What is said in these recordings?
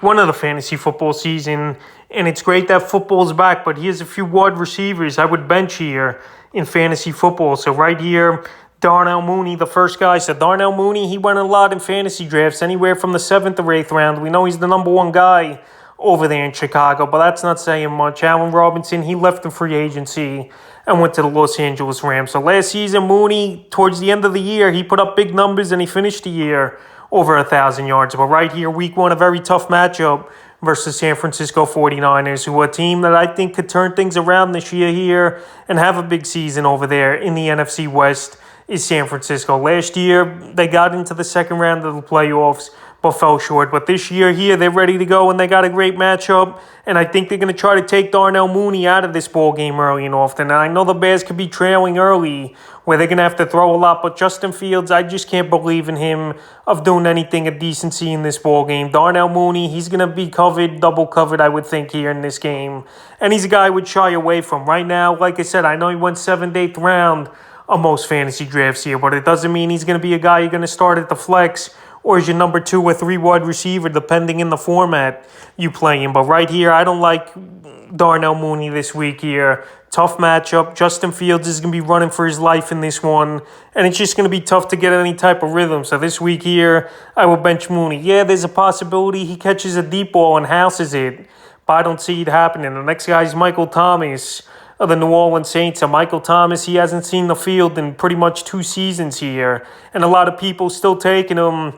One of the fantasy football season, and it's great that football's back, but here's a few wide receivers I would bench here in fantasy football. So right here, Darnell Mooney, the first guy. So Darnell Mooney, he went a lot in fantasy drafts, anywhere from the 7th or 8th round. We know he's the number one guy over there in Chicago, but that's not saying much. Allen Robinson, he left in free agency and went to the Los Angeles Rams. So last season, Mooney, towards the end of the year, he put up big numbers and he finished the year over 1,000 yards. But right here, week one, a very tough matchup versus San Francisco 49ers, who are a team that I think could turn things around this year here and have a big season over there in the NFC West is San Francisco. Last year, they got into the second round of the playoffs, but fell short. But this year here, they're ready to go, and they got a great matchup. And I think they're going to try to take Darnell Mooney out of this ball game early and often. And I know the Bears could be trailing early, where they're going to have to throw a lot. But Justin Fields, I just can't believe in him of doing anything of decency in this ball game. Darnell Mooney, he's going to be covered, double covered, I would think, here in this game. And he's a guy I would shy away from. Right now, like I said, I know he went 7th, 8th round on most fantasy drafts here, but it doesn't mean he's going to be a guy you're going to start at the flex or as your number 2 or 3 wide receiver, depending in the format you play in. But right here, I don't like Darnell Mooney this week here. Tough matchup. Justin Fields is going to be running for his life in this one, and it's just going to be tough to get any type of rhythm. So this week here, I will bench Mooney. Yeah, there's a possibility he catches a deep ball and houses it, but I don't see it happening. The next guy is Michael Thomas of the New Orleans Saints. So Michael Thomas, he hasn't seen the field in pretty much 2 seasons here, and a lot of people still taking him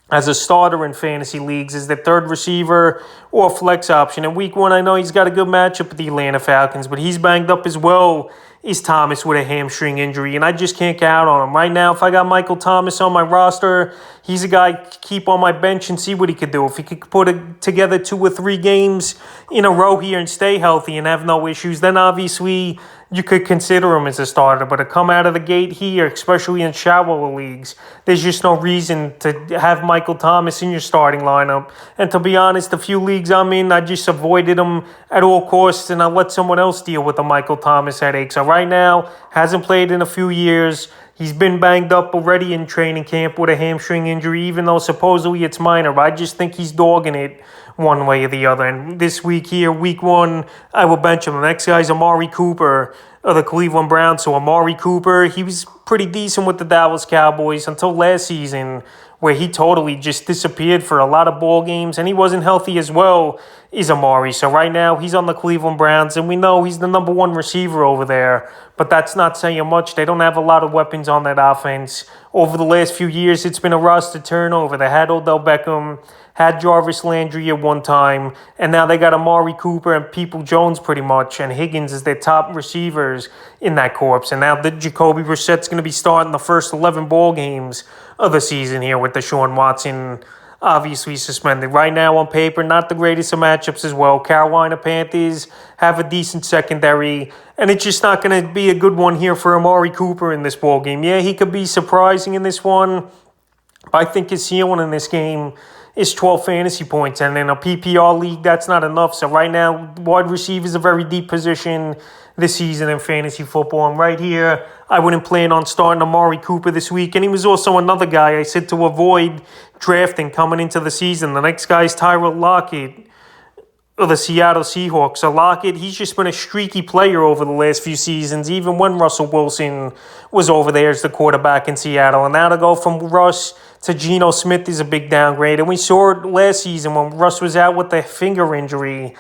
as a starter in fantasy leagues as the third receiver or flex option. In week one, I know he's got a good matchup with the Atlanta Falcons, but he's banged up as well is Thomas with a hamstring injury, and I just can't count on him. Right now, if I got Michael Thomas on my roster, he's a guy to keep on my bench and see what he could do. If he could put together 2 or 3 games in a row here and stay healthy and have no issues, then obviously you could consider him as a starter. But to come out of the gate here, especially in shallower leagues, there's just no reason to have Michael Thomas in your starting lineup. And to be honest, the few leagues I'm in, I just avoided him at all costs, and I let someone else deal with the Michael Thomas headache. So right now, hasn't played in a few years. He's been banged up already in training camp with a hamstring injury, even though supposedly it's minor. But I just think he's dogging it one way or the other. And this week here, week one, I will bench him. The next guy is Amari Cooper of the Cleveland Browns. So Amari Cooper, he was pretty decent with the Dallas Cowboys until last season, where he totally just disappeared for a lot of ball games, and he wasn't healthy as well as Amari. So right now, he's on the Cleveland Browns, and we know he's the number 1 receiver over there, but that's not saying much. They don't have a lot of weapons on that offense. Over the last few years, it's been a roster turnover. They had Odell Beckham, had Jarvis Landry at one time, and now they got Amari Cooper and People Jones pretty much, and Higgins as their top receivers in that corps. And now the Jacoby Brissett's going to be starting the first 11 ball games of the season here with Deshaun Watson obviously suspended. Right now on paper, not the greatest of matchups as well. Carolina Panthers have a decent secondary, and it's just not going to be a good one here for Amari Cooper in this ball game. Yeah, he could be surprising in this one, but I think his ceiling in this game is 12 fantasy points, and in a PPR league, that's not enough. So right now, wide receiver is a very deep position this season in fantasy football. And right here, I wouldn't plan on starting Amari Cooper this week. And he was also another guy I said to avoid drafting coming into the season. The next guy is Lockett of the Seattle Seahawks. So Lockett, he's just been a streaky player over the last few seasons, even when Russell Wilson was over there as the quarterback in Seattle. And now to go from Russ to Geno Smith is a big downgrade. And we saw it last season when Russ was out with the finger injury.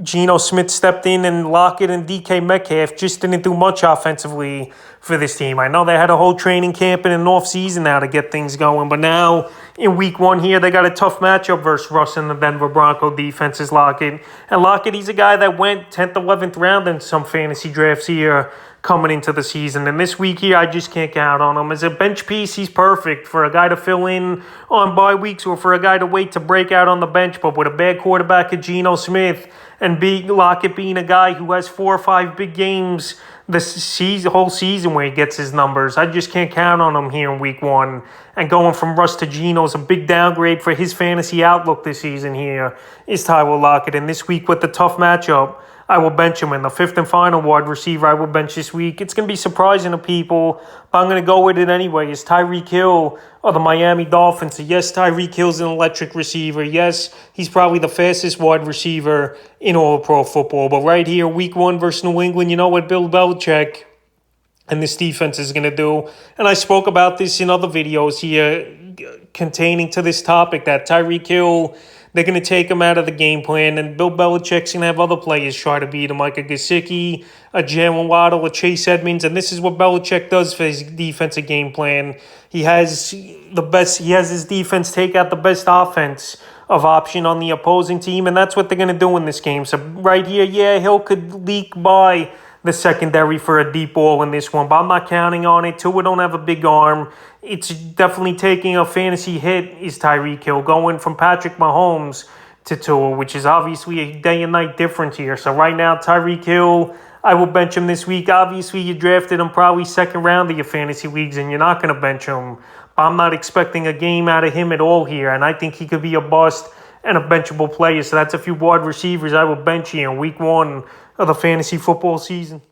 Geno Smith stepped in, and Lockett and DK Metcalf just didn't do much offensively for this team. I know they had a whole training camp and an off-season now to get things going, but now in week one here, they got a tough matchup versus Russ and the Denver Bronco defenses, Lockett. And Lockett, he's a guy that went 10th, 11th round in some fantasy drafts here coming into the season. And this week here, I just can't count on him. As a bench piece, he's perfect for a guy to fill in on bye weeks or for a guy to wait to break out on the bench. But with a bad quarterback at Geno Smith and Lockett being a guy who has 4 or 5 big games this whole season where he gets his numbers, I just can't count on him here in week one. And going from Russ to Geno is a big downgrade for his fantasy outlook this season here, is Tyler Lockett. And this week with the tough matchup, I will bench him in the fifth and final wide receiver I will bench this week. It's going to be surprising to people, but I'm going to go with it anyway. It's Tyreek Hill of the Miami Dolphins. So yes, Tyreek Hill's an electric receiver. Yes, he's probably the fastest wide receiver in all of pro football. But right here, week 1 versus New England, you know what Bill Belichick and this defense is going to do. And I spoke about this in other videos here containing to this topic, that Tyreek Hill, they're going to take him out of the game plan, and Bill Belichick's going to have other players try to beat him, like a Gesicki, a Jalen Waddle, a Chase Edmonds, and this is what Belichick does for his defensive game plan. He has his defense take out the best offense of option on the opposing team, and that's what they're going to do in this game. So right here, yeah, Hill could leak by the secondary for a deep ball in this one, but I'm not counting on it. Tua don't have a big arm. It's definitely taking a fantasy hit, is Tyreek Hill, going from Patrick Mahomes to Tua, which is obviously a day and night difference here. So right now, Tyreek Hill, I will bench him this week. Obviously, you drafted him probably second round of your fantasy leagues, and you're not going to bench him. I'm not expecting a game out of him at all here, and I think he could be a bust and a benchable player. So that's a few wide receivers I will bench here in week 1 of the fantasy football season.